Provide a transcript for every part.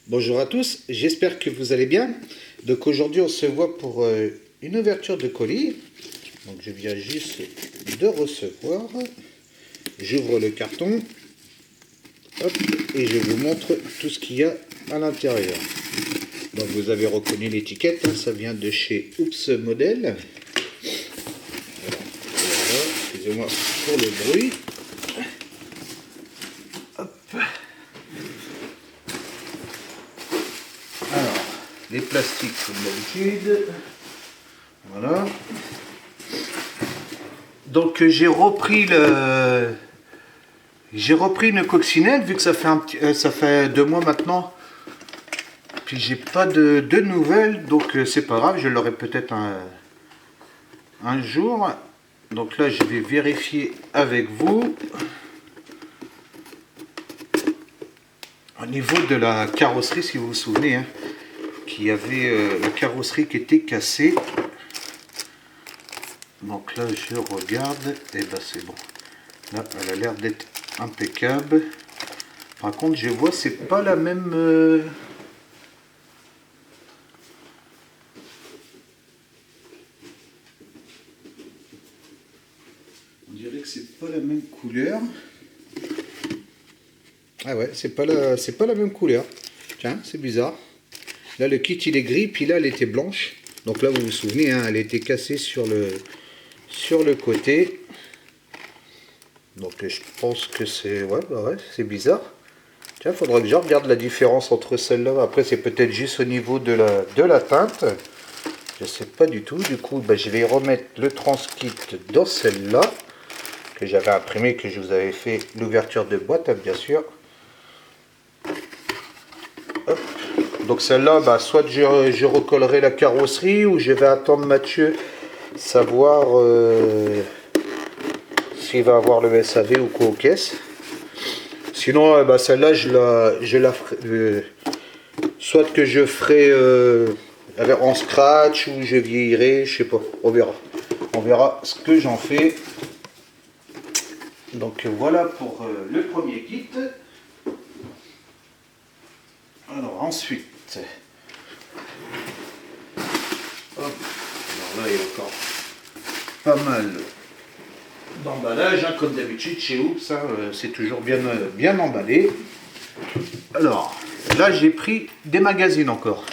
Bonjour à tous, j'espère que vous allez bien. Donc aujourd'hui on se voit pour une ouverture de colis. Donc je viens juste de recevoir. J'ouvre le carton. Hop, et je vous montre tout ce qu'il y a à l'intérieur. Donc vous avez reconnu l'étiquette, hein, ça vient de chez Oops Model. Voilà, excusez-moi pour le bruit. Hop. Alors, les plastiques comme d'habitude. Voilà. Donc j'ai repris une coccinelle vu que ça fait 2 mois maintenant. Puis j'ai pas de nouvelles, donc c'est pas grave, je l'aurai peut-être un jour. Donc là je vais vérifier avec vous. Au niveau de la carrosserie, si vous vous souvenez, hein, qu'il y avait la carrosserie qui était cassée. Donc là je regarde, et ben c'est bon. Là elle a l'air d'être impeccable. Par contre je vois c'est pas la même... On dirait que c'est pas la même couleur. Ah ouais, c'est pas la même couleur. Tiens, c'est bizarre. Là le kit il est gris, puis là elle était blanche. Donc là vous vous souvenez, hein, elle était cassée sur le côté. Donc je pense que c'est... Ouais, bah ouais, c'est bizarre. Tiens, il faudra que je regarde la différence entre celle-là. Après c'est peut-être juste au niveau de la teinte. Je sais pas du tout. Du coup, bah, je vais remettre le transkit dans celle-là. Que j'avais imprimé, que je vous avais fait l'ouverture de boîte, hein, bien sûr. Hop. Donc celle-là, bah, soit je recollerai la carrosserie ou je vais attendre Mathieu savoir s'il va avoir le SAV ou quoi aux caisses. Sinon, bah, celle-là, je la ferai, soit que je ferai en scratch ou je vieillirai, je sais pas, on verra. On verra ce que j'en fais. Donc voilà pour le premier kit. Alors ensuite, hop, alors là il y a encore pas mal d'emballage, hein, comme d'habitude chez Oops, hein, c'est toujours bien emballé. Alors là j'ai pris des magazines encore.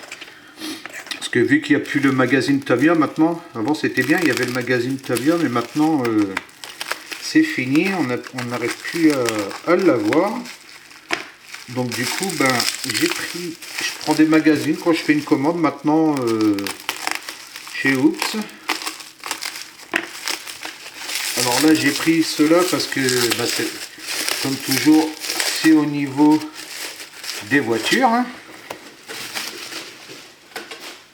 Parce que vu qu'il n'y a plus le magazine Tamiya maintenant, avant c'était bien, il y avait le magazine Tamiya, mais maintenant c'est fini, on n'arrive plus à l'avoir. Donc du coup, ben, je prends des magazines quand je fais une commande maintenant chez Oops. Alors là, j'ai pris ceux-là parce que, ben, comme toujours, c'est au niveau des voitures. Hein.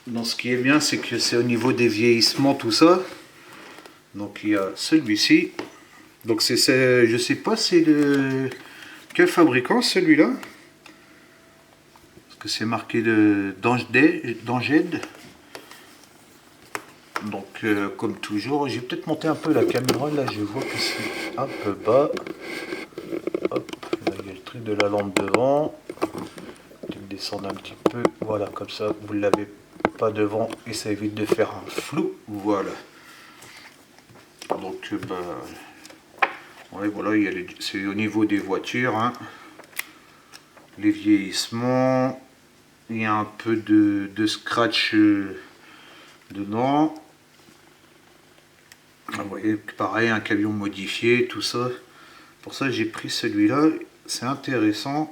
Donc ce qui est bien, c'est que c'est au niveau des vieillissements, tout ça. Donc il y a celui-ci. Donc je sais pas c'est quel fabricant celui-là. Que c'est marqué d'Anged. Donc comme toujours, j'ai peut-être monté un peu la caméra, là je vois que c'est un peu bas. Hop, là il y a le truc de la lampe devant. Je vais descendre un petit peu, voilà, comme ça vous ne l'avez pas devant et ça évite de faire un flou, voilà. Donc ouais, voilà, c'est au niveau des voitures, hein. Les vieillissements. Il y a un peu de scratch dedans. Vous voyez, pareil, un camion modifié, tout ça. Pour ça, j'ai pris celui-là. C'est intéressant.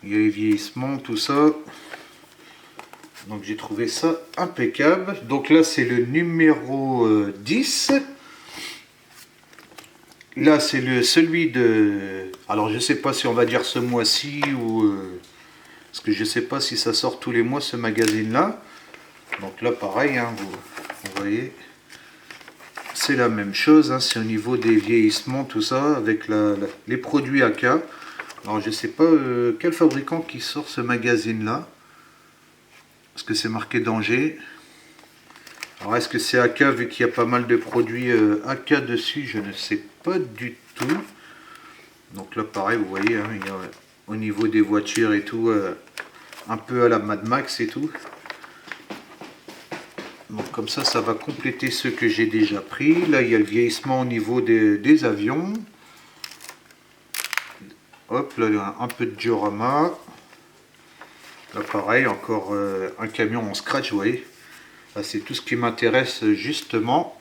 Il y a les vieillissements, tout ça. Donc, j'ai trouvé ça impeccable. Donc là, c'est le numéro 10. Là, c'est celui de... Alors, je ne sais pas si on va dire ce mois-ci ou... parce que je ne sais pas si ça sort tous les mois, ce magazine-là. Donc là, pareil, hein, vous voyez, c'est la même chose, hein, c'est au niveau des vieillissements, tout ça, avec les produits AK. Alors je ne sais pas quel fabricant qui sort ce magazine-là, parce que c'est marqué danger. Alors est-ce que c'est AK, vu qu'il y a pas mal de produits AK dessus, je ne sais pas du tout. Donc là, pareil, vous voyez, hein, il y a, au niveau des voitures et tout, un peu à la Mad Max et tout. Donc comme ça va compléter ceux que j'ai déjà pris. Là, il y a le vieillissement au niveau des avions. Hop, là, il y a un peu de diorama. Là, pareil, encore un camion en scratch, vous voyez. Là, c'est tout ce qui m'intéresse justement,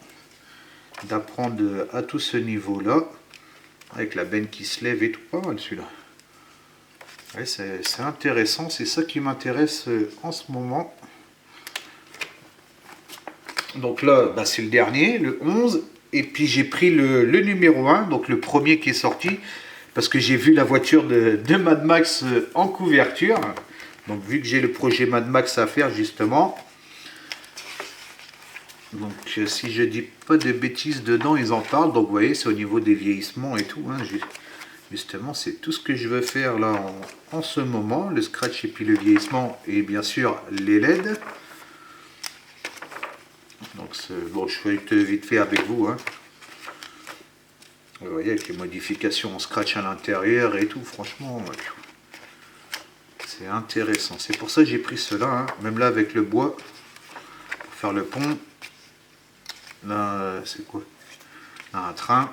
d'apprendre à tout ce niveau-là. Avec la benne qui se lève et tout, pas mal celui-là. Ouais, c'est intéressant, c'est ça qui m'intéresse en ce moment. Donc là, bah, c'est le dernier, le 11. Et puis j'ai pris le numéro 1, donc le premier qui est sorti. Parce que j'ai vu la voiture de Mad Max en couverture. Donc vu que j'ai le projet Mad Max à faire justement. Donc si je dis pas de bêtises dedans, ils en parlent. Donc vous voyez, c'est au niveau des vieillissements et tout. Hein. Justement, c'est tout ce que je veux faire là en ce moment. Le scratch et puis le vieillissement. Et bien sûr, les LED. Donc bon, je fais vite fait avec vous. Hein. Vous voyez, avec les modifications en scratch à l'intérieur et tout. Franchement, c'est intéressant. C'est pour ça que j'ai pris cela. Hein. Même là, avec le bois. Pour faire le pont. Là, c'est quoi? Là, un train.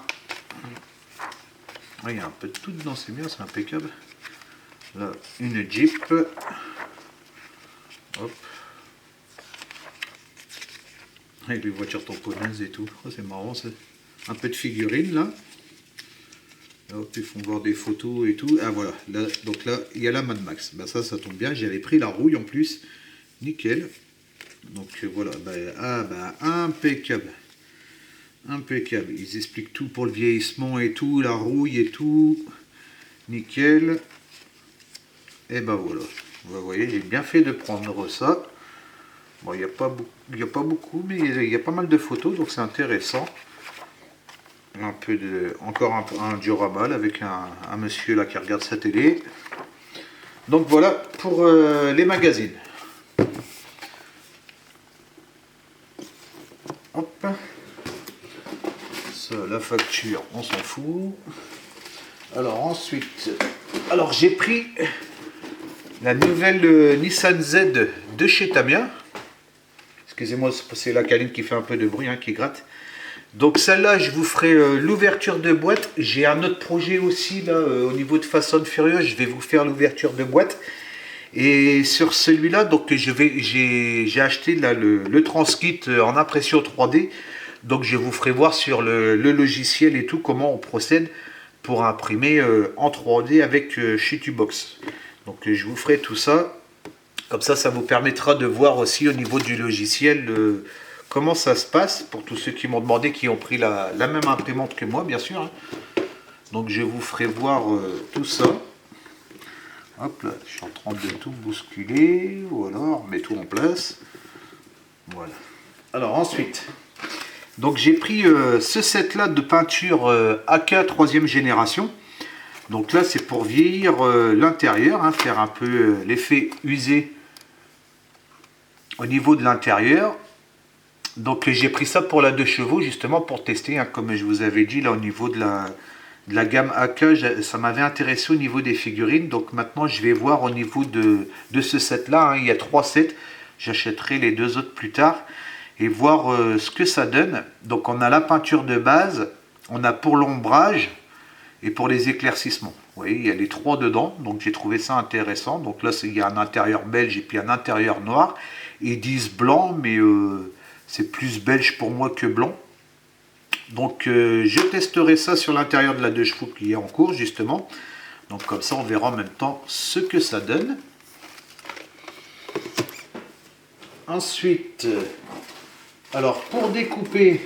Il y a un peu de tout dedans, c'est bien, c'est impeccable. Là, une Jeep. Hop. Avec les voitures tamponneuses et tout. Oh, c'est marrant, c'est un peu de figurines là. Hop, ils font voir des photos et tout. Ah voilà, là, donc là, il y a la Mad Max. Bah, ça tombe bien, j'avais pris la rouille en plus. Nickel. Donc voilà, impeccable. Impeccable. Ils expliquent tout pour le vieillissement et tout, la rouille et tout. Nickel. Et ben voilà. Vous voyez, j'ai bien fait de prendre ça. Bon, il n'y a pas beaucoup, mais il y a pas mal de photos, donc c'est intéressant. Encore un diorama avec un monsieur là qui regarde sa télé. Donc voilà pour les magazines. Hop. Ça, la facture, on s'en fout. Alors ensuite, j'ai pris la nouvelle Nissan Z de chez Tamiya. Excusez-moi, c'est la câline qui fait un peu de bruit, hein, qui gratte. Donc celle-là, je vous ferai l'ouverture de boîte. J'ai un autre projet aussi là, au niveau de Fast and Furious. Je vais vous faire l'ouverture de boîte. Et sur celui-là, donc j'ai acheté là, le transkit en impression 3D. Donc je vous ferai voir sur le logiciel et tout comment on procède pour imprimer en 3D avec Shitubox. Donc je vous ferai tout ça. Comme ça vous permettra de voir aussi au niveau du logiciel comment ça se passe pour tous ceux qui m'ont demandé, qui ont pris la même imprimante que moi, bien sûr. Hein. Donc je vous ferai voir tout ça. Hop là, je suis en train de tout bousculer. Voilà, on met tout en place. Voilà. Alors ensuite, donc j'ai pris ce set là de peinture AK 3e génération. Donc là c'est pour vieillir l'intérieur, hein, faire un peu l'effet usé au niveau de l'intérieur. Donc j'ai pris ça pour la 2 chevaux justement pour tester, hein, comme je vous avais dit là au niveau de la gamme AK, ça m'avait intéressé au niveau des figurines. Donc maintenant je vais voir au niveau de ce set là, hein, il y a 3 sets, j'achèterai les 2 autres plus tard et voir ce que ça donne. Donc on a la peinture de base, on a pour l'ombrage et pour les éclaircissements. Vous voyez, il y a les 3 dedans, donc j'ai trouvé ça intéressant. Donc là il y a un intérieur belge et puis un intérieur noir. Ils disent blanc, mais c'est plus belge pour moi que blanc. Donc je testerai ça sur l'intérieur de la 2 chevaux qui est en cours justement. Donc comme ça on verra en même temps ce que ça donne. Ensuite, alors pour découper,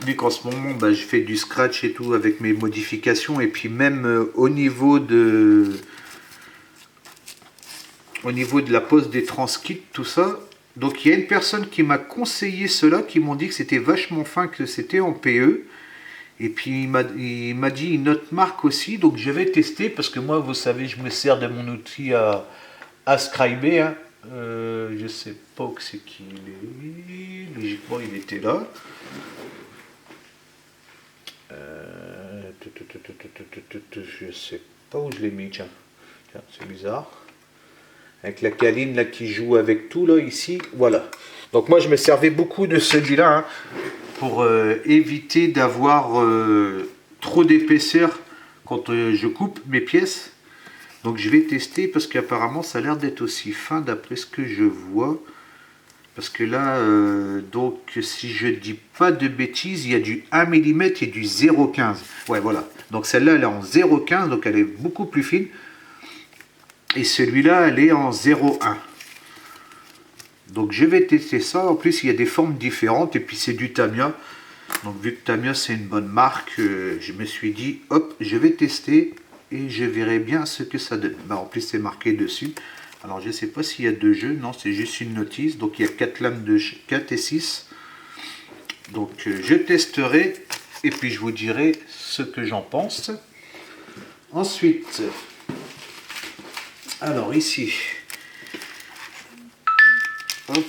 vu qu'en ce moment je fais du scratch et tout avec mes modifications, et puis même au niveau de la pose des transkits, tout ça. Donc il y a une personne qui m'a conseillé cela, qui m'ont dit que c'était vachement fin, que c'était en PE. Et puis il m'a dit une autre marque aussi, donc je vais tester, parce que moi vous savez je me sers de mon outil à scriber. Hein. Je sais pas où c'est qu'il est, logiquement il était là. Je sais pas où je l'ai mis, tiens c'est bizarre. avec la câline là qui joue avec tout là ici, voilà. Donc moi je me servais beaucoup de celui-là hein, pour éviter d'avoir trop d'épaisseur quand je coupe mes pièces. Donc je vais tester parce qu'apparemment ça a l'air d'être aussi fin d'après ce que je vois. Parce que là, donc si je dis pas de bêtises, il y a du 1 mm et du 0,15. Ouais voilà. Donc celle-là elle est en 0,15, donc elle est beaucoup plus fine. Et celui-là elle est en 0,1. Donc je vais tester ça. En plus il y a des formes différentes et puis c'est du Tamiya. Donc vu que Tamiya c'est une bonne marque, je me suis dit hop, je vais tester et je verrai bien ce que ça donne. Bah, en plus c'est marqué dessus. Alors je ne sais pas s'il y a 2 jeux, non c'est juste une notice. Donc il y a 4 lames de 4 et 6. Donc je testerai et puis je vous dirai ce que j'en pense. Ensuite, alors ici, hop,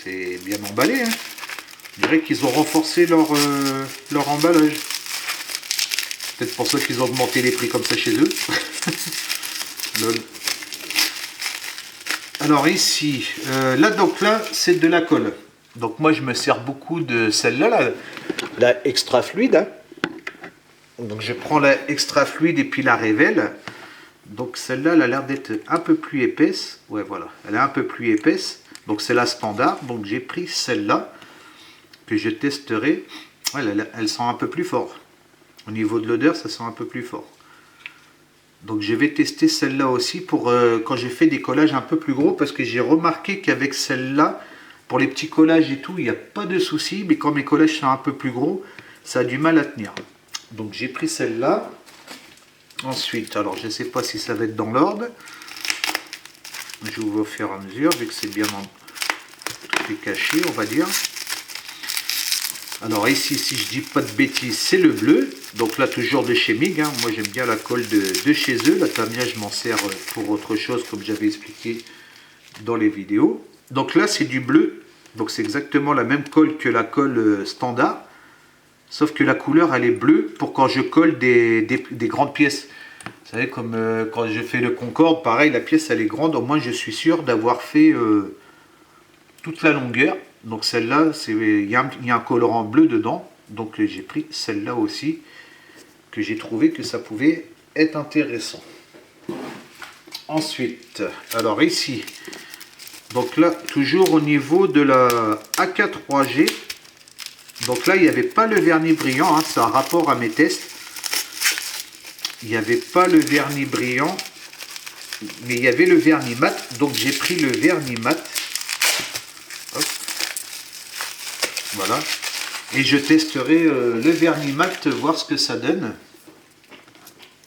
c'est bien emballé. Hein. Je dirais qu'ils ont renforcé leur emballage. Peut-être pour ça qu'ils ont augmenté les prix comme ça chez eux. Lol. Alors ici, là donc là c'est de la colle. Donc moi je me sers beaucoup de celle-là, la extra fluide. Hein. Donc je prends la extra fluide et puis la révèle. Donc celle-là elle a l'air d'être un peu plus épaisse. Ouais voilà, elle est un peu plus épaisse. Donc c'est la standard. Donc j'ai pris celle-là que je testerai. Elle sent un peu plus fort. Au niveau de l'odeur ça sent un peu plus fort. Donc je vais tester celle-là aussi pour quand j'ai fait des collages un peu plus gros, parce que j'ai remarqué qu'avec celle-là, pour les petits collages et tout, il n'y a pas de souci, mais quand mes collages sont un peu plus gros, ça a du mal à tenir. Donc j'ai pris celle-là. Ensuite, alors je ne sais pas si ça va être dans l'ordre. Je vous vais au fur et à mesure, vu que c'est bien tout est caché, on va dire. Alors ici, si je dis pas de bêtises, c'est le bleu. Donc là, toujours de chez MIG. Hein. Moi, j'aime bien la colle de chez eux. La Tamiya, je m'en sers pour autre chose, comme j'avais expliqué dans les vidéos. Donc là, c'est du bleu. Donc c'est exactement la même colle que la colle standard. Sauf que la couleur, elle est bleue pour quand je colle des grandes pièces. Vous savez, comme quand je fais le Concorde, pareil, la pièce, elle est grande. Au moins, je suis sûr d'avoir fait toute la longueur. Donc celle-là, il y a un colorant bleu dedans. Donc j'ai pris celle-là aussi, que j'ai trouvé que ça pouvait être intéressant. Ensuite, alors ici, donc là, toujours au niveau de la AK3G. Donc là, il n'y avait pas le vernis brillant, hein, c'est un rapport à mes tests. Il n'y avait pas le vernis brillant, mais il y avait le vernis mat. Donc j'ai pris le vernis mat. Hop. Voilà. Et je testerai le vernis mat, voir ce que ça donne.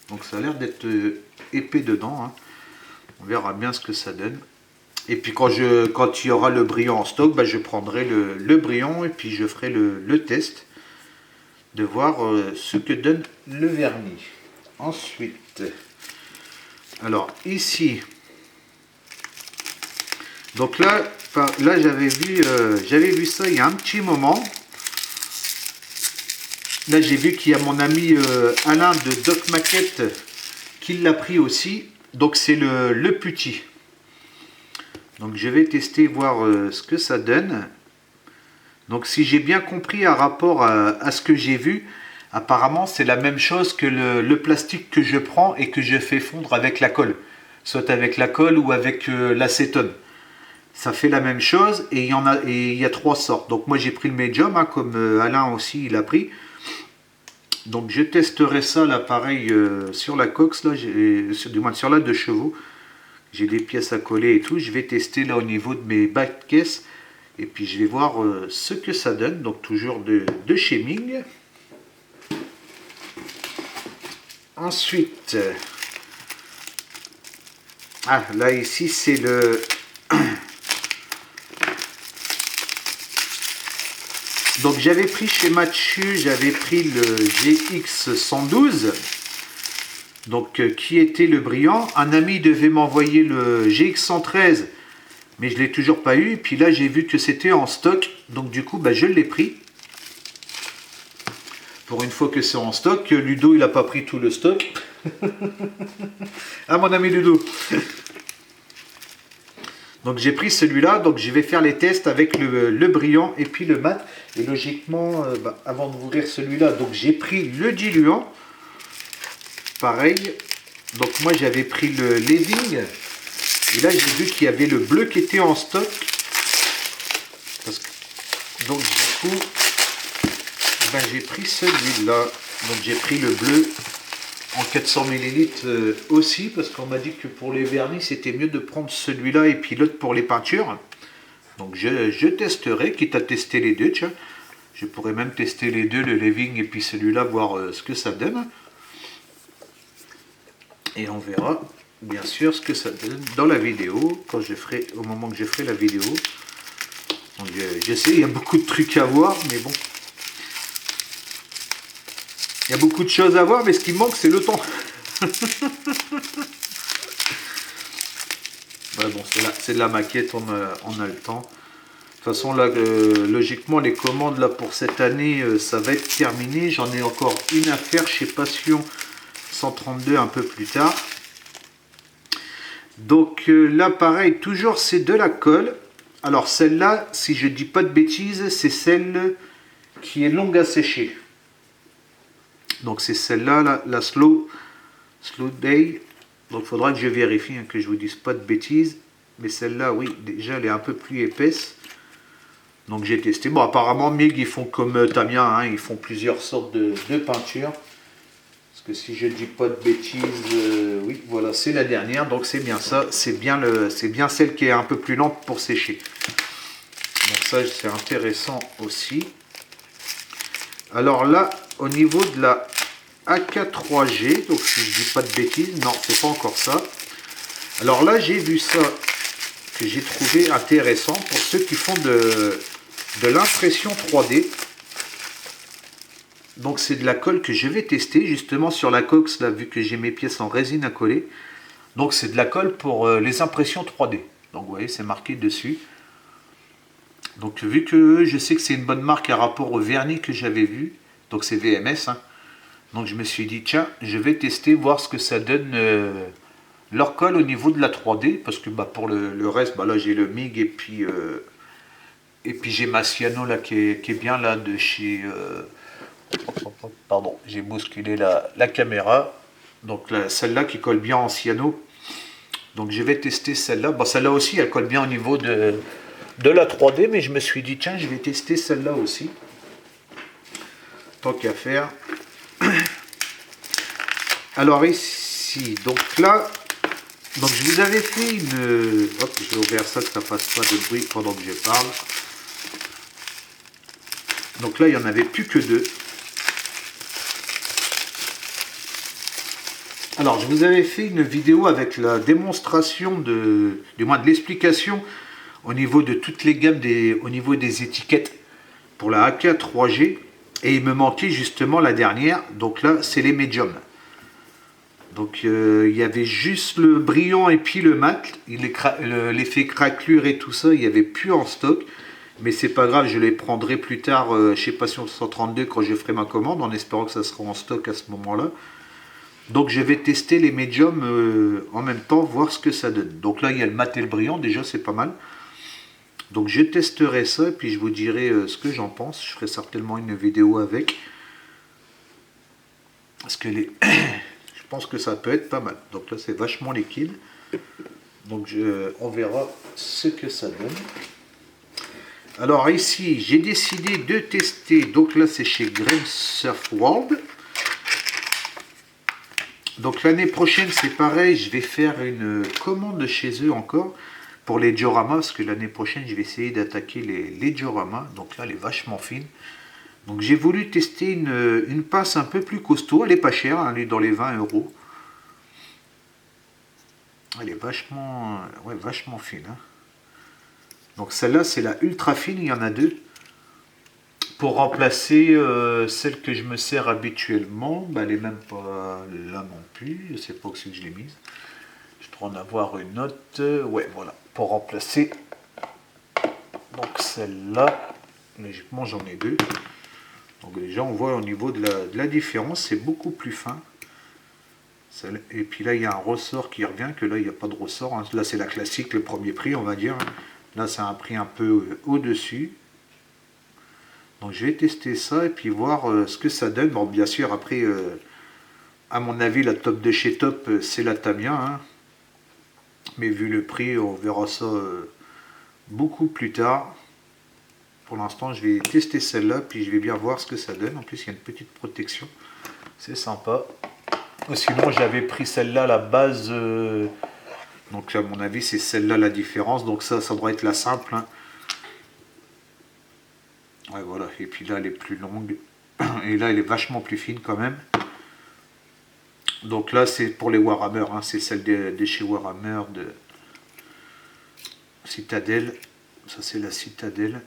Donc ça a l'air d'être épais dedans. Hein. On verra bien ce que ça donne. Et puis quand il y aura le brillant en stock, bah, je prendrai le brillant et puis je ferai le test de voir ce que donne le vernis. Ensuite, alors ici, donc là j'avais vu ça il y a un petit moment. Là j'ai vu qu'il y a mon ami Alain de Doc Maquette qui l'a pris aussi. Donc c'est le petit. Donc je vais tester, voir ce que ça donne. Donc si j'ai bien compris à rapport à ce que j'ai vu, apparemment c'est la même chose que le plastique que je prends et que je fais fondre avec la colle. Soit avec la colle ou avec l'acétone. Ça fait la même chose et il y a 3 sortes. Donc moi j'ai pris le médium, hein, comme Alain aussi il a pris. Donc je testerai ça là pareil sur la cox, là, du moins sur la 2 chevaux. J'ai des pièces à coller et tout. Je vais tester là au niveau de mes bas de caisse. Et puis je vais voir ce que ça donne. Donc toujours de chez MIG. Ensuite, là ici c'est le... Donc j'avais pris chez Mathieu, j'avais pris le GX112. Donc qui était le brillant. Un ami devait m'envoyer le GX113, mais je ne l'ai toujours pas eu. Et puis là j'ai vu que c'était en stock, donc du coup bah, je l'ai pris. Pour une fois que c'est en stock, Ludo il a pas pris tout le stock. Ah mon ami Ludo. Donc j'ai pris celui-là, donc je vais faire les tests avec le brillant et puis le mat. Et logiquement, avant d'ouvrir celui-là, donc j'ai pris le diluant. Pareil. Donc moi j'avais pris le Living. Et là j'ai vu qu'il y avait le bleu qui était en stock. Donc du coup, j'ai pris celui-là. Donc j'ai pris le bleu en 400 ml aussi, parce qu'on m'a dit que pour les vernis c'était mieux de prendre celui-là et puis l'autre pour les peintures. Donc je testerai, quitte à tester les deux. Tiens, je pourrais même tester les deux, le Living et puis celui-là, voir ce que ça donne. Et on verra bien sûr ce que ça donne dans la vidéo, quand je ferai, au moment que je ferai la vidéo. Donc je sais, il y a beaucoup de trucs à voir, mais bon. Il y a beaucoup de choses à voir, mais ce qui me manque, c'est le temps. Ouais, bon, c'est de la maquette, on a le temps. De toute façon, là, logiquement, les commandes là pour cette année, ça va être terminé. J'en ai encore une à faire chez Passion 132 un peu plus tard. Donc là, pareil, toujours c'est de la colle. Alors celle-là, si je dis pas de bêtises, c'est celle qui est longue à sécher. Donc c'est celle-là, la Slow Day. Donc il faudra que je vérifie, que je vous dise pas de bêtises. Mais celle-là, oui, déjà elle est un peu plus épaisse. Donc j'ai testé. Bon, apparemment MIG, ils font comme Tamiya, ils font plusieurs sortes de peintures. Parce que si je dis pas de bêtises, oui, voilà, c'est la dernière. Donc c'est bien ça, c'est bien celle qui est un peu plus lente pour sécher. Donc ça, c'est intéressant aussi. Alors là, au niveau de la AK3G, donc si je dis pas de bêtises, non, c'est pas encore ça. Alors là, j'ai vu ça, que j'ai trouvé intéressant pour ceux qui font de l'impression 3D. Donc c'est de la colle que je vais tester justement sur la cox, là, vu que j'ai mes pièces en résine à coller. Donc c'est de la colle pour les impressions 3D. Donc vous voyez, c'est marqué dessus. Donc vu que je sais que c'est une bonne marque à rapport au vernis que j'avais vu, donc c'est VMS, donc je me suis dit tiens, je vais tester, voir ce que ça donne leur colle au niveau de la 3D, parce que pour le reste, là j'ai le MIG et puis j'ai ma Ciano là qui est bien là de chez pardon, j'ai bousculé la caméra. Donc celle-là qui colle bien en Ciano. Donc je vais tester celle-là. Celle-là aussi, elle colle bien au niveau de la 3D, mais je me suis dit, tiens, je vais tester celle-là aussi. Tant qu'à faire. Alors ici, donc là, donc je vous avais fait une... Hop, je vais ouvrir ça, que ça fasse pas de bruit pendant que je parle. Donc là, il n'y en avait plus que deux. Alors, je vous avais fait une vidéo avec la démonstration du moins de l'explication au niveau de toutes les gammes, au niveau des étiquettes pour la AK3G. Et il me manquait justement la dernière. Donc là, c'est les médiums. Donc, il y avait juste le brillant et puis le mat. L'effet craquelure et tout ça, il n'y avait plus en stock. Mais c'est pas grave, je les prendrai plus tard chez Passion 132 quand je ferai ma commande, en espérant que ça sera en stock à ce moment-là. Donc je vais tester les médiums en même temps, voir ce que ça donne. Donc là il y a le mat et le brillant, déjà c'est pas mal. Donc je testerai ça et puis je vous dirai ce que j'en pense. Je ferai certainement une vidéo avec. Parce que je pense que ça peut être pas mal. Donc là c'est vachement liquide. Donc on verra ce que ça donne. Alors ici j'ai décidé de tester. Donc là c'est chez Graham Surf World. Donc l'année prochaine c'est pareil, je vais faire une commande chez eux encore pour les dioramas, parce que l'année prochaine je vais essayer d'attaquer les dioramas. Donc là elle est vachement fine. Donc j'ai voulu tester une pince un peu plus costaud, elle est pas chère, elle est dans les 20 €. Elle est vachement, ouais, vachement fine. Donc celle-là c'est la ultra fine, il y en a deux. Pour remplacer celle que je me sers habituellement, elle n'est même pas là non plus, je ne sais pas où c'est que je l'ai mise. Je dois en avoir une autre, ouais voilà, pour remplacer. Donc celle-là, logiquement j'en ai deux. Donc déjà on voit au niveau de la différence, c'est beaucoup plus fin. Et puis là il y a un ressort qui revient, que là il n'y a pas de ressort, hein. Là c'est la classique, le premier prix on va dire. Là c'est un prix un peu au-dessus. Donc je vais tester ça et puis voir ce que ça donne. Bon bien sûr après, à mon avis la top de chez Top c'est la Tamiya. Hein. Mais vu le prix on verra ça beaucoup plus tard. Pour l'instant je vais tester celle-là puis je vais bien voir ce que ça donne. En plus il y a une petite protection. C'est sympa. Sinon j'avais pris celle-là, la base, donc à mon avis c'est celle-là la différence, donc ça doit être la simple. Hein. Ouais voilà, et puis là elle est plus longue, et là elle est vachement plus fine quand même. Donc là c'est pour les Warhammer, hein. C'est celle de chez Warhammer de Citadel, ça c'est la Citadel.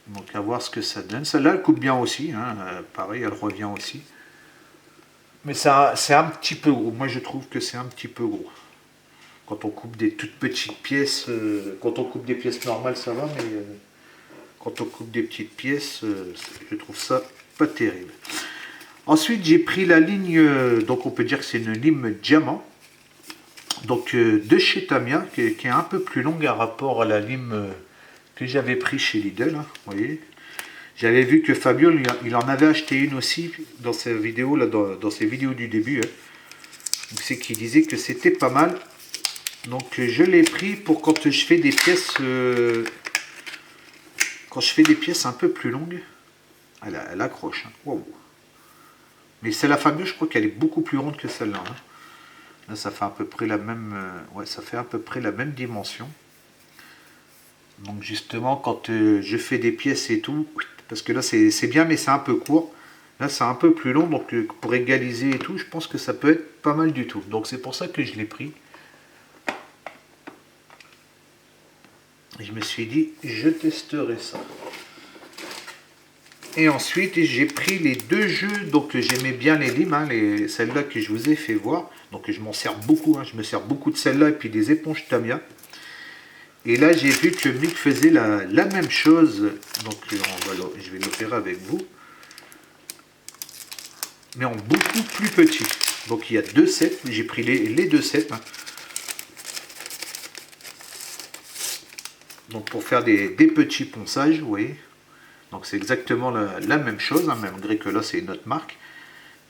Donc à voir ce que ça donne. Celle-là elle coupe bien aussi, hein. Pareil elle revient aussi. Mais c'est un petit peu gros, moi je trouve que c'est un petit peu gros. Quand on coupe des toutes petites pièces, quand on coupe des pièces normales ça va, mais quand on coupe des petites pièces, je trouve ça pas terrible. Ensuite j'ai pris la ligne, donc on peut dire que c'est une lime diamant. Donc de chez Tamiya, qui est un peu plus longue à rapport à la lime que j'avais pris chez Lidl, hein, vous voyez. J'avais vu que Fabio, il en avait acheté une aussi dans ses vidéos, là, dans ses vidéos du début. Hein. C'est qu'il disait que c'était pas mal. Donc je l'ai pris pour quand je fais des pièces, un peu plus longues. Elle accroche. Hein. Wow. Mais c'est la Fabio, je crois qu'elle est beaucoup plus ronde que celle-là. Hein. Là, ça fait à peu près la même, ouais, ça fait à peu près la même dimension. Donc justement, quand je fais des pièces et tout, parce que là c'est bien, mais c'est un peu court. Là, c'est un peu plus long, donc pour égaliser et tout, je pense que ça peut être pas mal du tout. Donc c'est pour ça que je l'ai pris. Et je me suis dit, je testerai ça. Et ensuite, j'ai pris les deux jeux, donc j'aimais bien les limes, hein, celles-là que je vous ai fait voir. Donc je m'en sers beaucoup, hein, je me sers beaucoup de celles-là et puis des éponges Tamiya. Et là, j'ai vu que Mick faisait la même chose. Donc, je vais l'opérer avec vous. Mais en beaucoup plus petit. Donc, il y a deux sets. J'ai pris les deux sets. Hein. Donc, pour faire des petits ponçages, vous voyez. Donc, c'est exactement la même chose. Hein, malgré que là, c'est une autre marque.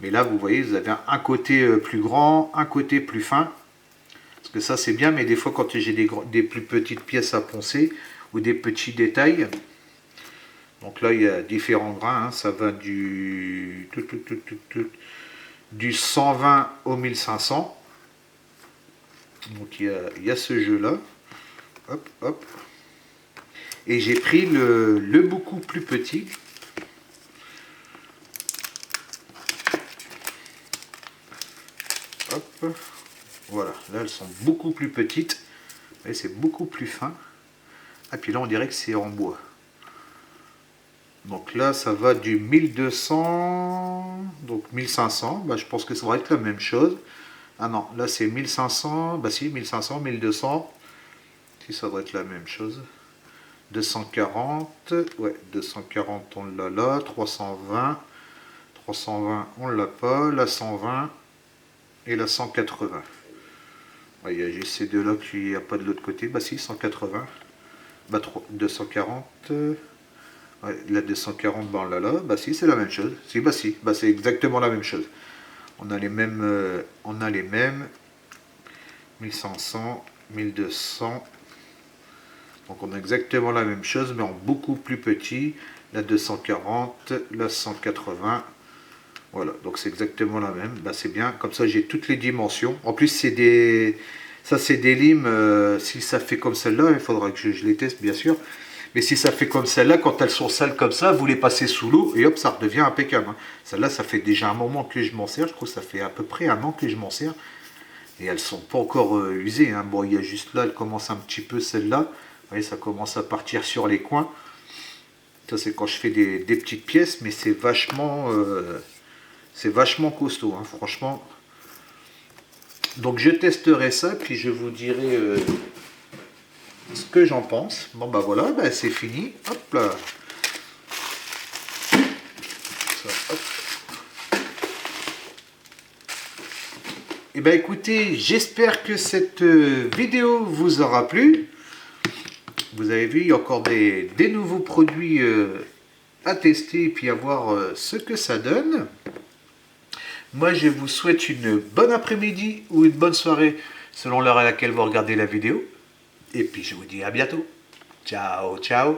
Mais là, vous voyez, vous avez un côté plus grand, un côté plus fin. Parce que ça c'est bien, mais des fois quand j'ai des plus petites pièces à poncer ou des petits détails, donc là il y a différents grains, hein, ça va du 120 au 1500. Donc il y a ce jeu là. Hop, hop. Et j'ai pris le beaucoup plus petit. Hop. Voilà, là elles sont beaucoup plus petites. Et c'est beaucoup plus fin. Ah, puis là on dirait que c'est en bois. Donc là ça va du 1200, donc 1500. Bah, je pense que ça va être la même chose. Ah non, là c'est 1500. Bah si, 1500, 1200. Si, ça doit être la même chose. 240. Ouais, 240 on l'a là. 320. 320 on l'a pas. La 120. Et la 180. Il y a juste ces deux là qu'il n'y a pas de l'autre côté. Bah si, 180. Bah 240. Ouais, la 240, bah on l'a là. Bah si, c'est la même chose. Si, bah si, bah c'est exactement la même chose. On a les mêmes. 1500, 1200. Donc on a exactement la même chose, mais en beaucoup plus petit. La 240, la 180. Voilà, donc c'est exactement la même. Bah, c'est bien, comme ça j'ai toutes les dimensions. En plus c'est des limes, si ça fait comme celle-là, il faudra que je les teste bien sûr. Mais si ça fait comme celle-là, quand elles sont sales comme ça, vous les passez sous l'eau et hop, ça redevient impeccable. Hein. Celle-là, ça fait déjà un moment que je m'en sers. Je crois que ça fait à peu près un an que je m'en sers. Et elles sont pas encore usées. Hein. Bon, il y a juste là, elle commence un petit peu celle-là. Vous voyez, ça commence à partir sur les coins. Ça, c'est quand je fais des petites pièces, mais c'est vachement costaud, hein, franchement. Donc je testerai ça, puis je vous dirai ce que j'en pense. Bon bah voilà, bah, c'est fini. Hop là. Eh bien écoutez, j'espère que cette vidéo vous aura plu. Vous avez vu, il y a encore des nouveaux produits à tester et puis à voir ce que ça donne. Moi, je vous souhaite une bonne après-midi ou une bonne soirée selon l'heure à laquelle vous regardez la vidéo. Et puis, je vous dis à bientôt. Ciao, ciao.